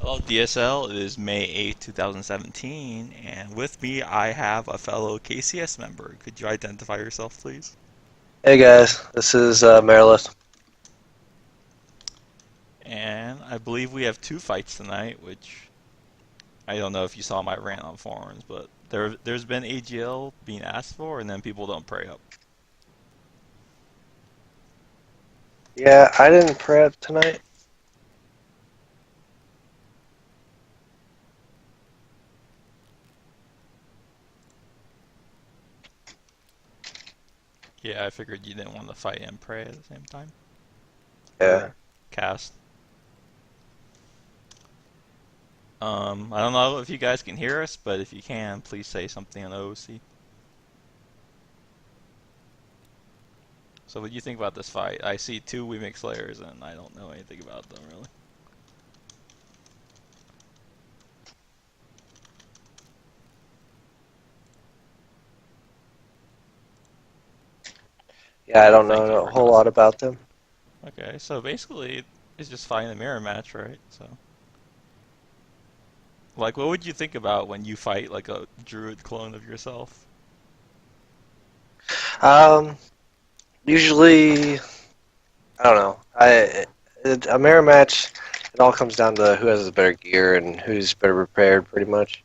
Hello, DSL. It is May 8th, 2017, and with me I have a fellow KCS member. Could you identify yourself, please? Hey guys, this is Marilith. And I believe we have two fights tonight, which I don't know if you saw my rant on forums, but there's been AGL being asked for, and then people don't pray up. Yeah, I didn't prep tonight. Yeah, I figured you didn't want to fight and pray at the same time. Yeah. Or cast. I don't know if you guys can hear us, but if you can, please say something on OOC. So what do you think about this fight? I see two Wemix Slayers, and I don't know anything about them really. Yeah, What I do you don't think, know a whole Evercross? lot about them. Okay, so basically, it's just fighting a mirror match, right? So, like, what would you think about when you fight like a druid clone of yourself? Um, Usually, I don't know. A mirror match, it all comes down to who has the better gear and who's better prepared, pretty much.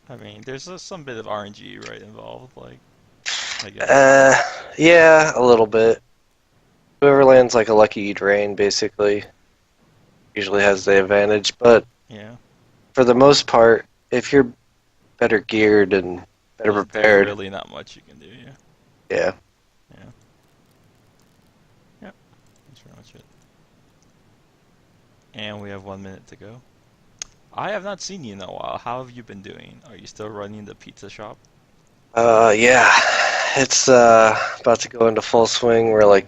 I mean, there's some bit of RNG right involved, like I guess. Uh, yeah, a little bit. Whoever lands like a lucky drain, basically, usually has the advantage. But Yeah, for the most part, if you're better geared and better there's prepared, really not much you can do. Yeah, yeah. yeah, yeah. That's pretty much it. And we have 1 minute to go. I have not seen you in a while. How have you been doing? Are you still running the pizza shop? Yeah, it's about to go into full swing. We're like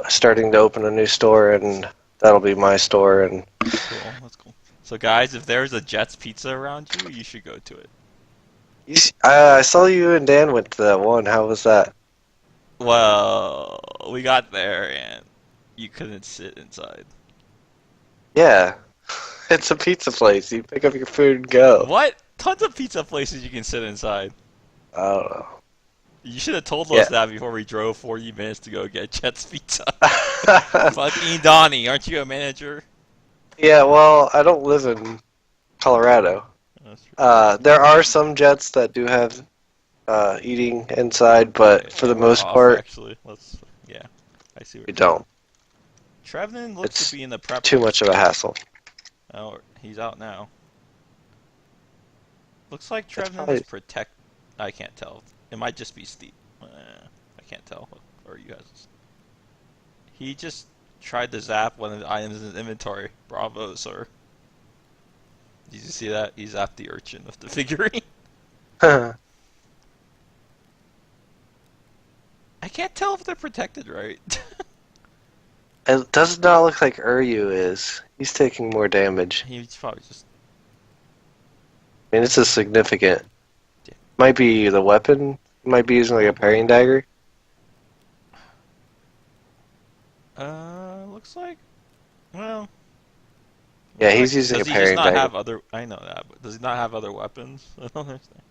starting to open a new store, and that'll be my store. And That's cool. That's cool. So guys, if there's a Jets Pizza around you, you should go to it. I saw you and Dan went to that one. How was that? Well, we got there and you couldn't sit inside. Yeah, it's a pizza place. You pick up your food and go. What? Tons of pizza places you can sit inside. I don't know. You should have told us Yeah. that before we drove 40 minutes to go get Jets Pizza. Fucking Donnie, aren't you a manager? Yeah, well, I don't live in Colorado. That's true. There are some jets that do have eating inside, Okay, but for the we're most off part, actually. Yeah, I see where you you're going. don't. Trevnin looks to It's be in the prep too room. much of a hassle. Oh, he's out now. Looks like It's Trevnin is probably protect. I can't tell. It might just be Steve. I can't tell. Or you guys. He just tried to zap one of the items in his inventory. Bravo, sir. Did you see that? He zapped the urchin of the figurine. I can't tell if they're protected right. It does not look like Uryu is. He's taking more damage. He's probably just. I mean, it's a significant. Yeah. Might be the weapon. He might be using like a Probably. parrying dagger. Looks like. Well, Yeah, looks like. he's using a Does he just parrying not dagger. have other? I know that, but does he not have other weapons? I don't understand.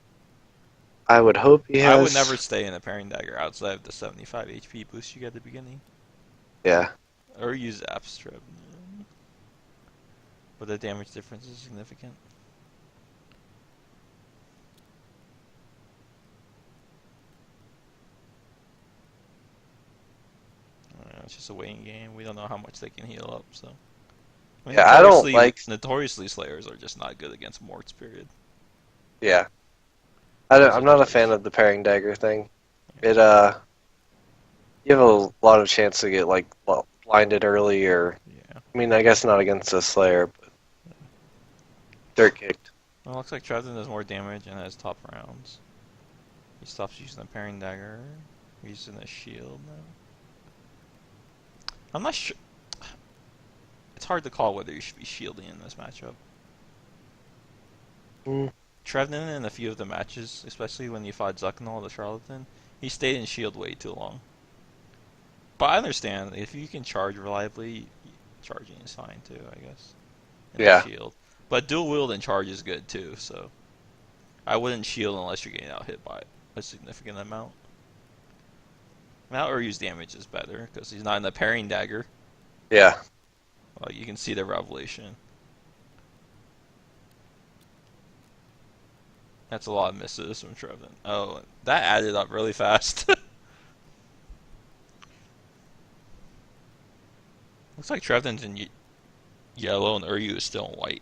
I would hope he I would never has. stay in a parrying dagger outside of the 75 HP boost you get at the beginning. Yeah. Or use Zap Strip. But the damage difference is significant. It's just a waiting game. We don't know how much they can heal up, so. I mean, Yeah, I don't like. notoriously Slayers are just not good against Morts, period. Yeah. Because I'm of not a Darius. fan of the parrying dagger thing. Yeah. It you have a lot of chance to get like blinded early, or Yeah. I mean, I guess not against a Slayer, but dirt kicked. Well, it looks like Trevin does more damage and has top rounds. He stops using the parrying dagger. He's using a shield now. I'm not sure. It's hard to call whether you should be shielding in this matchup. Mm. Trevnin in a few of the matches, especially when he fought Zucknall the Charlatan, he stayed in shield way too long. But I understand, if you can charge reliably, charging is fine too, I guess. In the Yeah. shield. But dual wield and charge is good too, so I wouldn't shield unless you're getting out hit by a significant amount. Now Uryu's damage is better because he's not in the parrying dagger. Yeah. Well, you can see the revelation. That's a lot of misses from Trevin. Oh, that added up really fast. Looks like Trevin's in yellow and Uryu is still in white.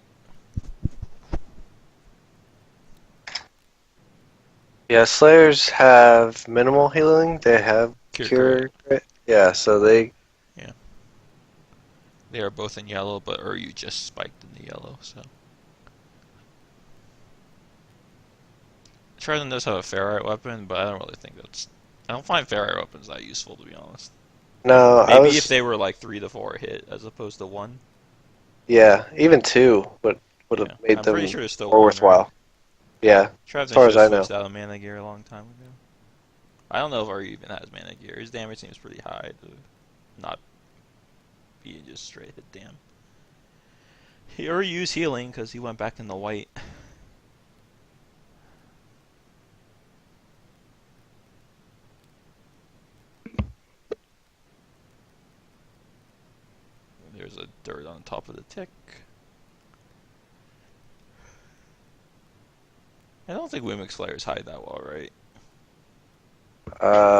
Yeah, Slayers have minimal healing. They have Cure. crit. Yeah, so they. Yeah. They are both in yellow, but Uryu just spiked in the yellow, so. Trevin does have a ferrite weapon, but I don't really think that's. I don't find ferrite weapons that useful, to be honest. No, Maybe if they were like 3 to 4 hit as opposed to 1. Yeah, even 2 would have made I'm them pretty sure there's still more 1, worthwhile. right? Yeah, Trevin as far should as have I know. switched out of mana gear a long time ago. I don't know if Uryu even has mana gear. His damage seems pretty high to not be just straight hit damn. Uryu's healing because he went back in the white. There's a dirt on top of the tick. I don't think Wimmick Slayers hide that well, right?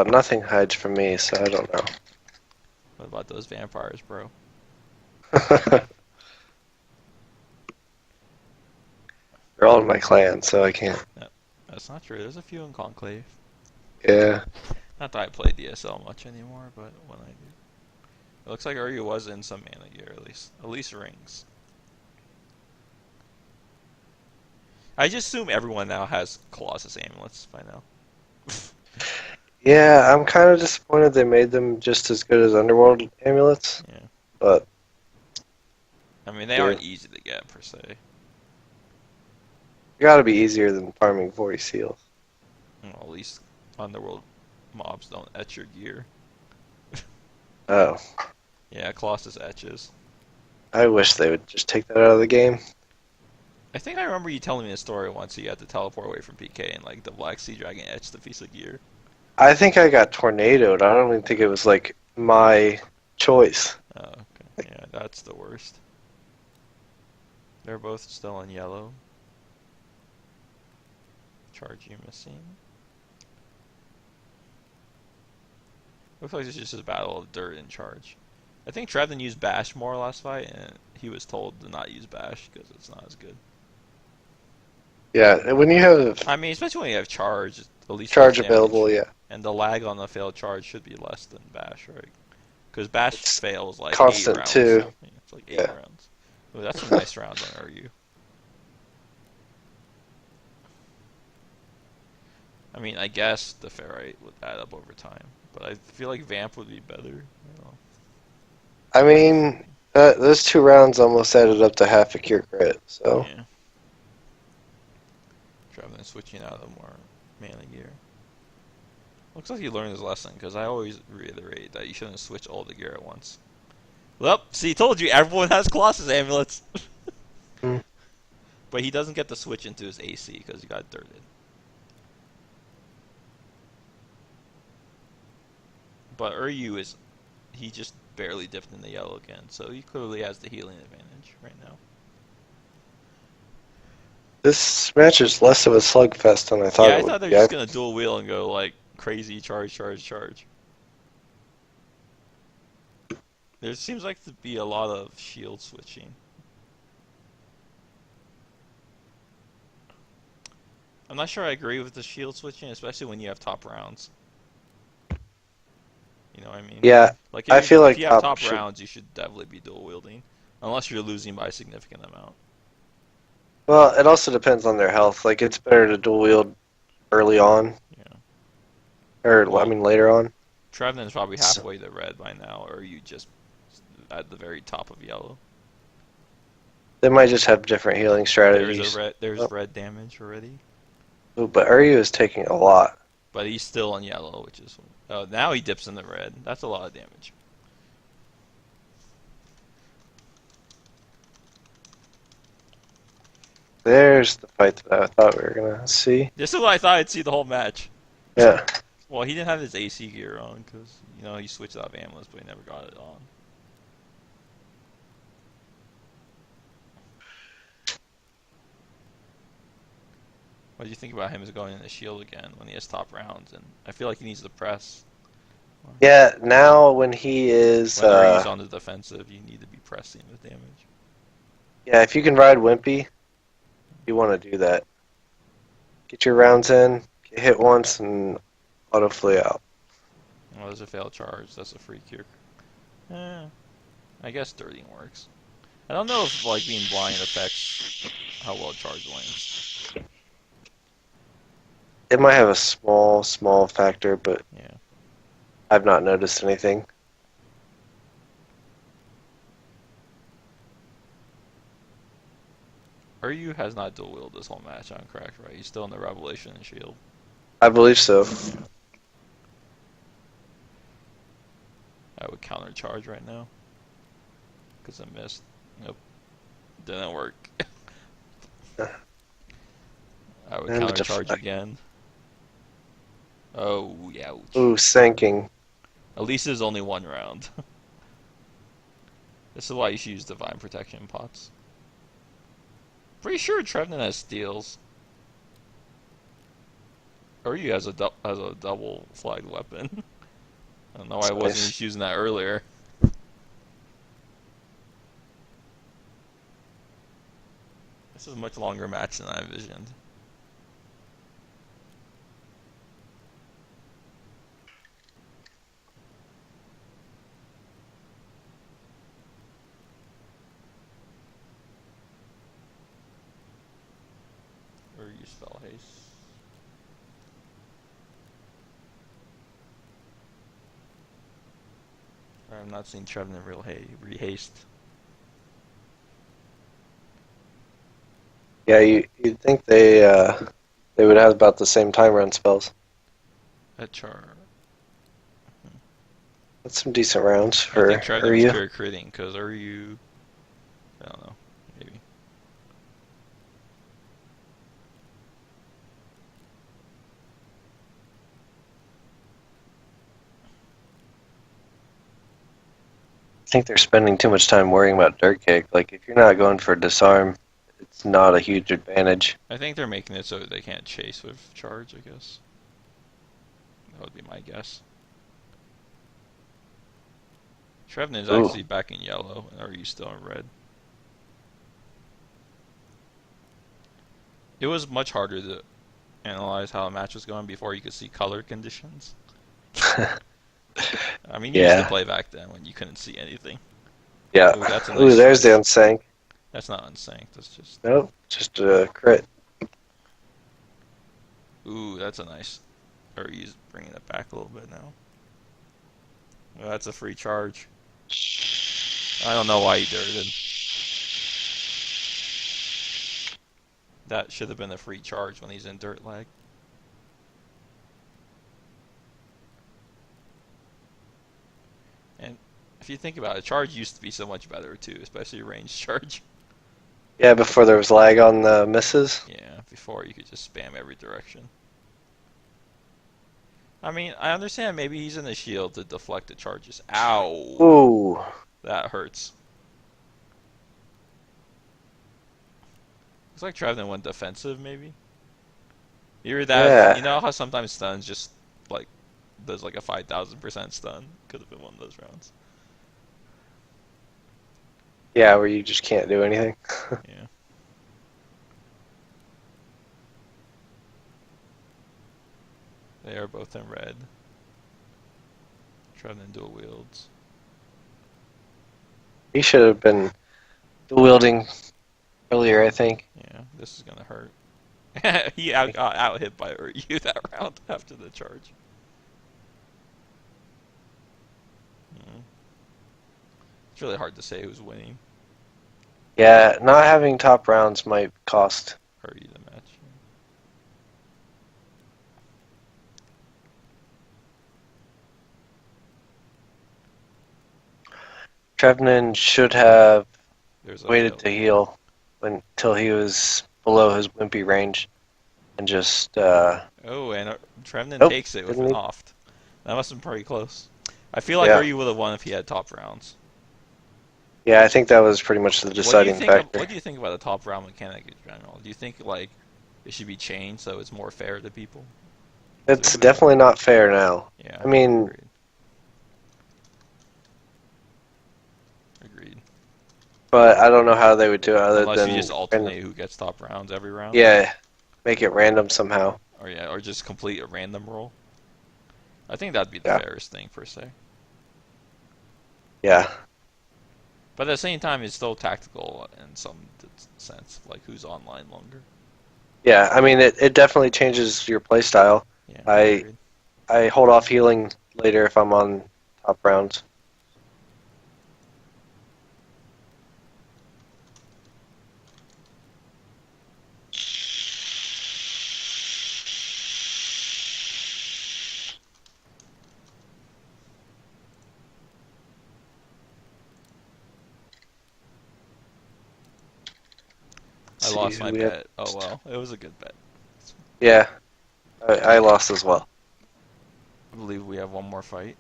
Nothing hides from me, so I don't know. What about those vampires, bro? They're all in my clan, so I can't. That's not true. There's a few in Conclave. Yeah. Not that I play DSL much anymore, but when I do. It looks like Uryu was in some mana gear, at least rings. I just assume everyone now has Colossus amulets by now. Yeah, I'm kind of disappointed they made them just as good as Underworld amulets. Yeah. But. I mean, they aren't easy to get, per se. Gotta be easier than farming 40 seals. Well, at least Underworld mobs don't etch your gear. Oh. Yeah, Colossus etches. I wish they would just take that out of the game. I think I remember you telling me a story once. So you had to teleport away from PK and like the Black Sea Dragon etched the piece of gear. I think I got tornadoed. I don't even think it was like my choice. Oh, okay. Yeah, that's the worst. They're both still in yellow. Charge you missing. Looks like it's just a battle of dirt and charge. I think Trevin used Bash more last fight, and he was told to not use Bash because it's not as good. Yeah, when you have I mean, especially when you have charge, at least charge less available, damage. yeah. And the lag on the failed charge should be less than Bash, right? Because Bash It's fails like constant 8 rounds. too. Yeah, it's like 8 Yeah. rounds. Ooh, that's some nice rounds on Uryu. I mean, I guess the ferrite would add up over time, but I feel like Vamp would be better. You know. I mean, those 2 rounds almost added up to half a cure crit, so. Yeah. Trevin switching out of more mana gear. Looks like he learned his lesson, because I always reiterate that you shouldn't switch all the gear at once. Well, see, told you, everyone has Colossus amulets. Hmm. But he doesn't get to switch into his AC because he got dirted. But Uryu he just barely dipped in the yellow again, so he clearly has the healing advantage right now. This match is less of a slugfest than I thought Yeah, I it would thought they be. were just gonna dual wheel and go like crazy charge, charge, charge. There seems like to be a lot of shield switching. I'm not sure I agree with the shield switching, especially when you have top rounds. You know what I mean? Yeah, Like I feel like if you have top top rounds, you should definitely be dual wielding, unless you're losing by a significant amount. well, it also depends on their health. Like, it's better to dual wield early on. Yeah. Or, Well, I mean, later on. Treven's probably halfway to red by now, or you just at the very top of yellow. They might just have different healing strategies. There's Oh. red damage already, Ooh, but Uryu is taking a lot. but he's still on yellow, which is now he dips in the red. That's a lot of damage. There's the fight that I thought we were gonna see. This is what I thought I'd see the whole match. Yeah. Well, he didn't have his AC gear on because he switched out of ambulance, but he never got it on. What do you think about him as going in the shield again when he has top rounds? And I feel like he needs to press. Yeah, now when he is Whenever he's on the defensive, you need to be pressing with damage. yeah, if you can ride Wimpy, you want to do that. Get your rounds in, get hit once, and auto flee out. Oh, there's a failed charge. That's a free cure. I guess dirtying works. I don't know if like being blind affects how well charge lands. It might have a small factor, but Yeah. I've not noticed anything. Ryu has not dual wielded this whole match, I'm correct, right? He's still in the Revelation and Shield. I believe so. I would counter charge right now. Because I missed. Nope. Didn't work. I would And the counter charge deflect. again. Oh, yeah. Ouch. Ooh, sinking. At least it's only one round. This is why you should use Divine Protection pots. Pretty sure Trevnin has steals. Ryu has a double flagged weapon. I don't know why I wasn't Nice. just using that earlier. This is a much longer match than I envisioned. Ryu spell haste. I'm not seeing Trevnin rehaste. Yeah, you'd think they would have about the same time run spells. That char. That's some decent rounds I for think Trevnin was Ryu. pure critting because Ryu. I don't know. Maybe. I think they're spending too much time worrying about dirt kick. Like, if you're not going for disarm, it's not a huge advantage. I think they're making it so that they can't chase with charge, I guess. That would be my guess. Trevnin is Ooh. actually back in yellow, and are you still in red? It was much harder to analyze how a match was going before you could see color conditions. I mean, you used to Yeah. play back then when you couldn't see anything. Yeah. Ooh, that's a Ooh, nice there's the choice. unsank. That's not unsynced, that's just... Nope, just a crit. Ooh, that's a nice... Or he's bringing it back a little bit now. Well, that's a free charge. I don't know why he dirted. That should have been a free charge when he's in dirt lag. And if you think about it, charge used to be so much better too, especially range charge. Yeah, before there was lag on the misses. Yeah, before you could just spam every direction. I mean, I understand maybe he's in the shield to deflect the charges. Ow! Ooh. That hurts. Looks like Trevnin went defensive, maybe? Either that, Yeah. you know how sometimes stuns just, like, does like a 5,000% stun? Could have been one of those rounds. Yeah, where you just can't do anything. Yeah. They are both in red. Trevnin dual wields. He should have been wielding earlier, I think. Yeah, this is gonna hurt. He got out hit by Ryu that round after the charge. It's really hard to say who's winning. Yeah, not having top rounds might cost. Ryu the match. Trevnin should have There's a waited failed. to heal until he was below his wimpy range and just Oh, and Trevnin nope, takes it with didn't an need. oft. That must have been pretty close. I feel like Yeah, Ryu would have won if he had top rounds. yeah, I think that was pretty much the deciding factor. What do you think about the top round mechanic in general? Do you think like it should be changed so it's more fair to people? It's definitely not fair now. Yeah, I mean, agreed. Agreed. but I don't know how they would do it other Unless you just than alternate who gets top rounds every round. yeah, make it random somehow. Or yeah, or just complete a random roll. I think that'd be the Yeah, fairest thing per se. yeah, But at the same time, it's still tactical in some sense, like who's online longer. yeah. I mean, it definitely changes your play style. Yeah, I agreed. I hold off healing later if I'm on top rounds. I Let's see lost who my we have. bet. Oh well, it was a good bet. Yeah, I lost as well. I believe we have one more fight.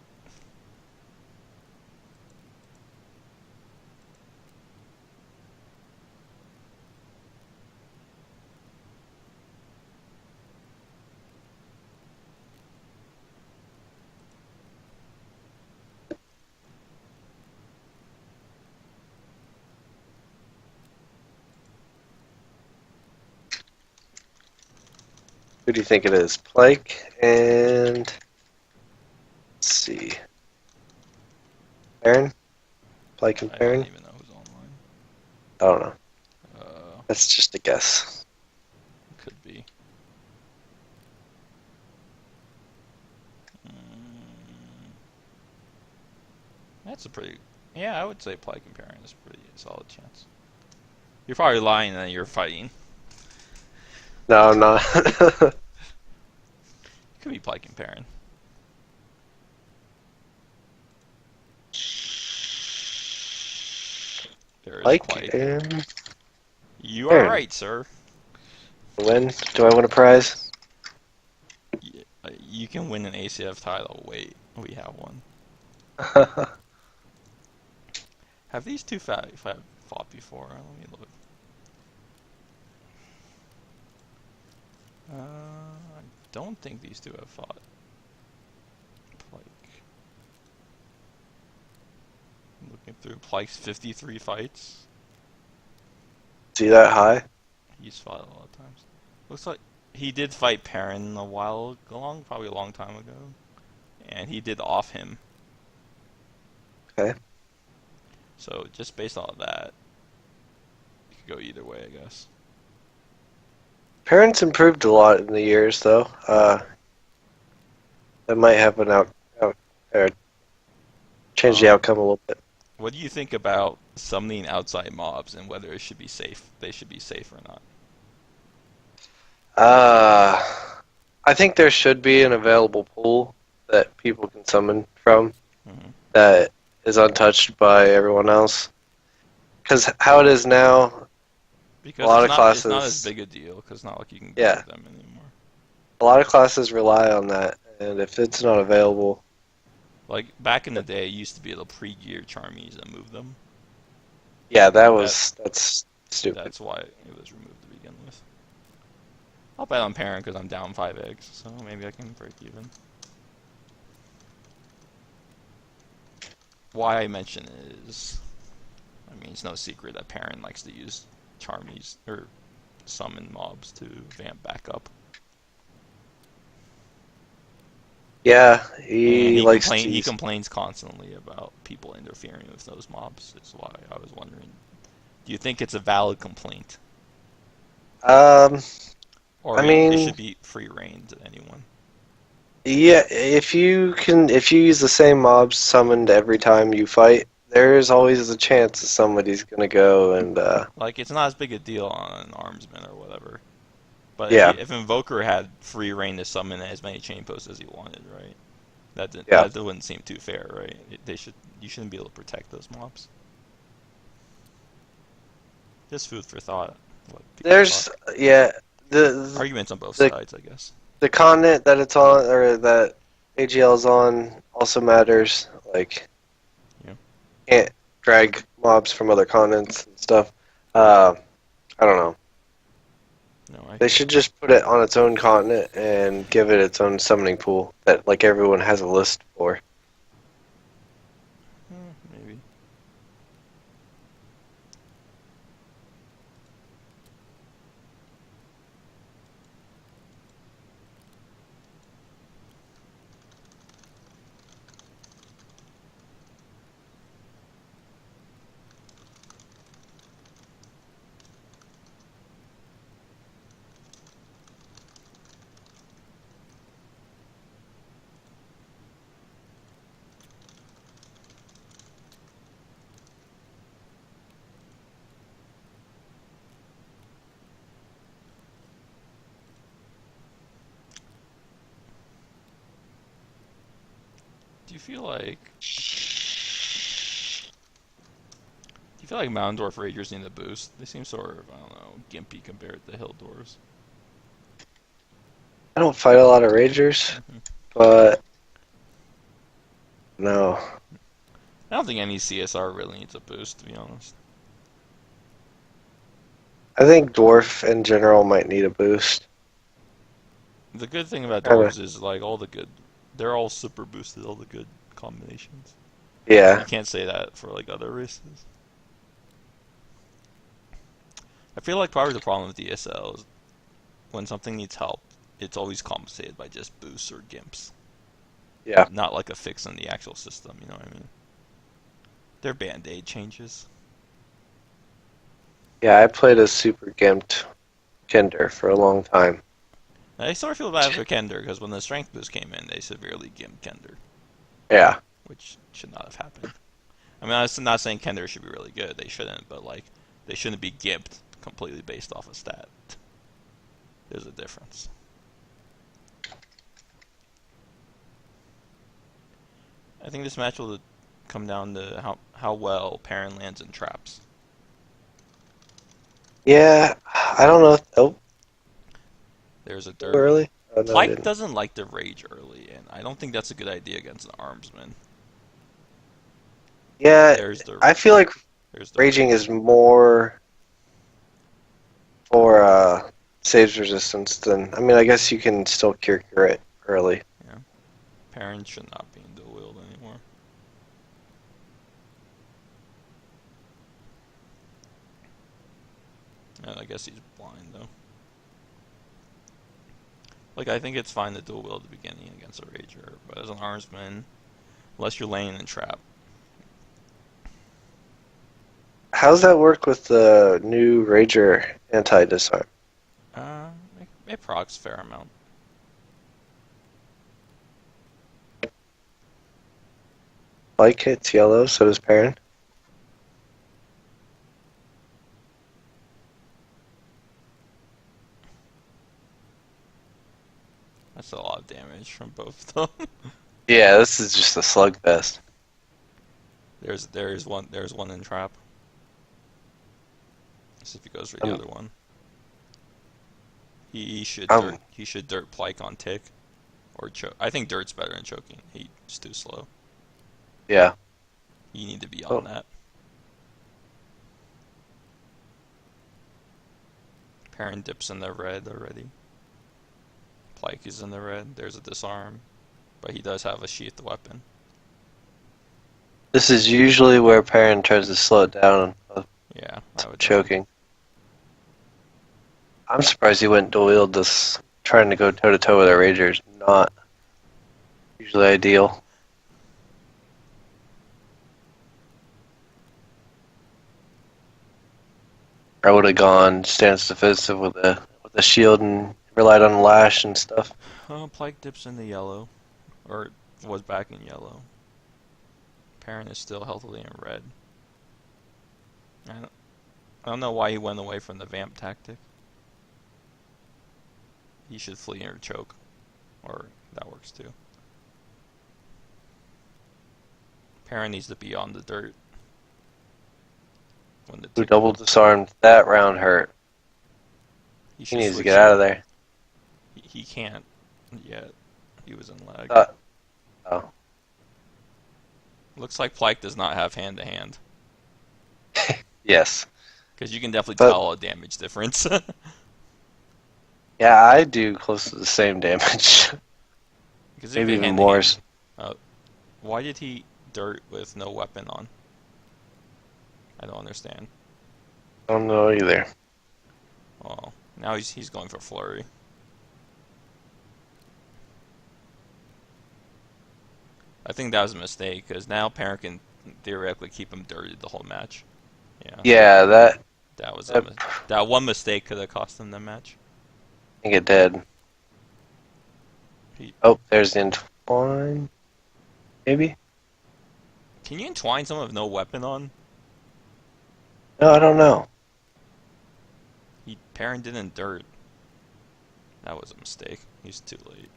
Who do you think it is? Plike and let's see, Aaron. Plike and I don't Aaron. even know who's online. I don't know. Uh, That's just a guess. could be. Mm, that's a pretty. Yeah, I would say Ply comparing is a pretty solid chance. You're probably lying that you're fighting. No, I'm not. Could be Ply comparing. There is Plike Ply. and You are Aaron. right, sir. Win. Do I win a prize? You can win an ACF title. Wait, we have one. Have these two fought before? Let me look. I don't think these two have fought. Like, looking through Plyke's 53 fights. See that high? He's fought a lot of times. Looks like he did fight Perrin a while along, probably a long time ago, and he did off him. Okay. So just based on that, it could go either way, I guess. Parents improved a lot in the years, though. That might have an change the outcome a little bit. What do you think about summoning outside mobs and whether it should be safe? They should be safe or not? I think there should be an available pool that people can summon from Hmm. that is untouched by everyone else. Because how it is now, Because a lot of it's not as classes, big a deal. Because it's not like you can yeah, get them anymore. a lot of classes rely on that, and if it's not available, Like back in the day, it used to be able to pre-gear Charmies and move them. yeah, that's stupid. That's why it was removed to begin with. I'll bet on Parent because I'm down 5 eggs, so maybe I can break even. Why I mention it is, I mean, it's no secret that Parent likes to use Charmies or summon mobs to vamp back up. Yeah, And he likes to he use. complains constantly about people interfering with those mobs. That's why I was wondering, do you think it's a valid complaint? Um, Or I it mean, should be free reign to anyone? yeah, if you use the same mobs summoned every time you fight, there is always a chance that somebody's gonna go and Like, it's not as big a deal on an Armsman or whatever. But yeah, if Invoker had free reign to summon as many chain posts as he wanted, right? yeah. That wouldn't seem too fair, right? You shouldn't be able to protect those mobs. Just food for thought. What people There's talk. yeah the Arguments on both the sides, I guess. the continent that it's on or that AGL is on also matters. Like Yeah. can't drag mobs from other continents and stuff. Uh, I don't know. No, I They hear should you. just put it on its own continent and give it its own summoning pool that like everyone has a list for. Maybe. Do you feel like Moundorf Ragers need a boost? They seem sort of, I don't know, gimpy compared to Hill Dwarves. I don't fight a lot of ragers, Hmm. but no. I don't think any CSR really needs a boost, to be honest. I think dwarf in general might need a boost. The good thing about Kinda. dwarves is like all the good, they're all super boosted, all the good combinations. You Yeah. can't say that for like other races. I feel like part of the problem with DSL is when something needs help, it's always compensated by just boosts or gimps, Yeah. not like a fix in the actual system. You know what I mean? They're band-aid changes. Yeah, I played a super gimped Kender for a long time. I sort of feel bad for Kender because when the strength boost came in, they severely gimped Kender, Yeah. which should not have happened. I mean, I'm not saying Kender should be really good. They shouldn't, but like, they shouldn't be gimped completely based off a stat. There's a difference. I think this match will come down to how well Perrin lands in traps. Yeah. I don't know. Oh, There's a too dirt. early? Oh, no, I Pike didn't. doesn't like to rage early, and I don't think that's a good idea against an armsman. Yeah, There's the I feel like there's the raging rage. is more for saves resistance than. I mean, I guess you can still cure it early. Yeah, Perrin should not be in dual wield anymore. And I guess he's blind though. Like I think it's fine to dual wield at the beginning against a rager, but as an armsman, unless you're laying in trap, How's that work with the new Rager anti-disarm? uh, it procs a fair amount. Like hits yellow, so does Perrin. That's a lot of damage from both of them. Yeah, this is just a slugfest. There's one in trap. Let's see if he goes for the Um, other one. um, He should dirt Plyke on tick or choke. I think dirt's better than choking. He's too slow. yeah. You need to be on Oh, that. Perrin dips in the red already. Plyke is in the red. There's a disarm, but he does have a sheathed weapon. this is usually where Perrin tries to slow it down with Yeah, I would think. choking. I'm surprised he went dual wield this, trying to go toe to toe with our Ragers. Not usually ideal. I would have gone stance defensive with a shield and relied on lash and stuff. Plyke dips in the yellow, or was back in yellow. Perrin is still healthily in red. I don't know why he went away from the vamp tactic. He should flee or choke, or that works too. Perrin needs to be on the dirt when the Who tick double comes. disarmed that round hurt. He He should needs to switch get out of in. there. He can't yet. He was in lag. Uh, oh, Looks like Plyke does not have hand to hand. yes. Because you can definitely But tell a damage difference. yeah, I do close to the same damage. Because if Maybe it even hand to more. hand, why did he dirt with no weapon on? I don't understand. I don't know either. Well, now he's going for flurry. I think that was a mistake because now Parent can theoretically keep him dirted the whole match. Yeah, Yeah, that was that that one mistake could have cost him the match. I think it did. He, Oh, there's the entwine. Maybe? can you entwine someone with no weapon on? No, I don't know. Parent didn't dirt. That was a mistake. He's too late.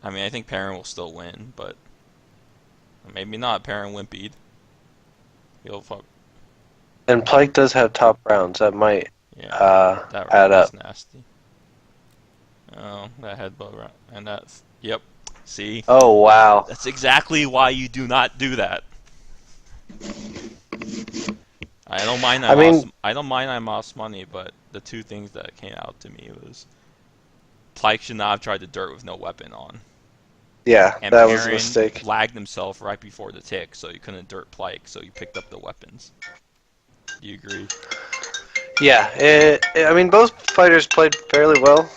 I mean, I think Parent will still win, but maybe not. Parent wimpied. He'll fuck. And Pike does have top rounds. That might Yeah, that add round was up. nasty. Oh, that headbutt round. And that's. Yep. See? Oh, wow. That's exactly why you do not do that. I don't mind I mean, I don't mind I lost money, but the two things that came out to me was Pike should not have tried the dirt with no weapon on. yeah, And that was a Perrin mistake. lagged himself right before the tick, so you couldn't dirt Pike, so you picked up the weapons. Do you agree? Yeah, I mean, both fighters played fairly well.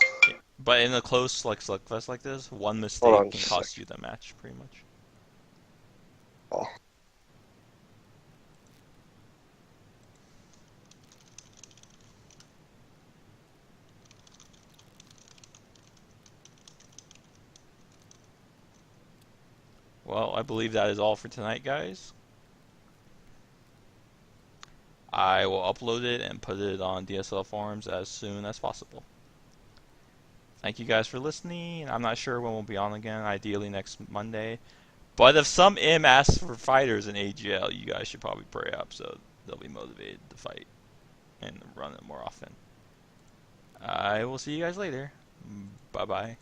But in a close slugfest like this, one Hold mistake on can just a cost sec. you the match, pretty much. Oh. Well, I believe that is all for tonight, guys. I will upload it and put it on DSL forums as soon as possible. Thank you guys for listening. I'm not sure when we'll be on again, ideally next Monday. But if some M asks for fighters in AGL, you guys should probably pray up so they'll be motivated to fight and run it more often. I will see you guys later. Bye-bye.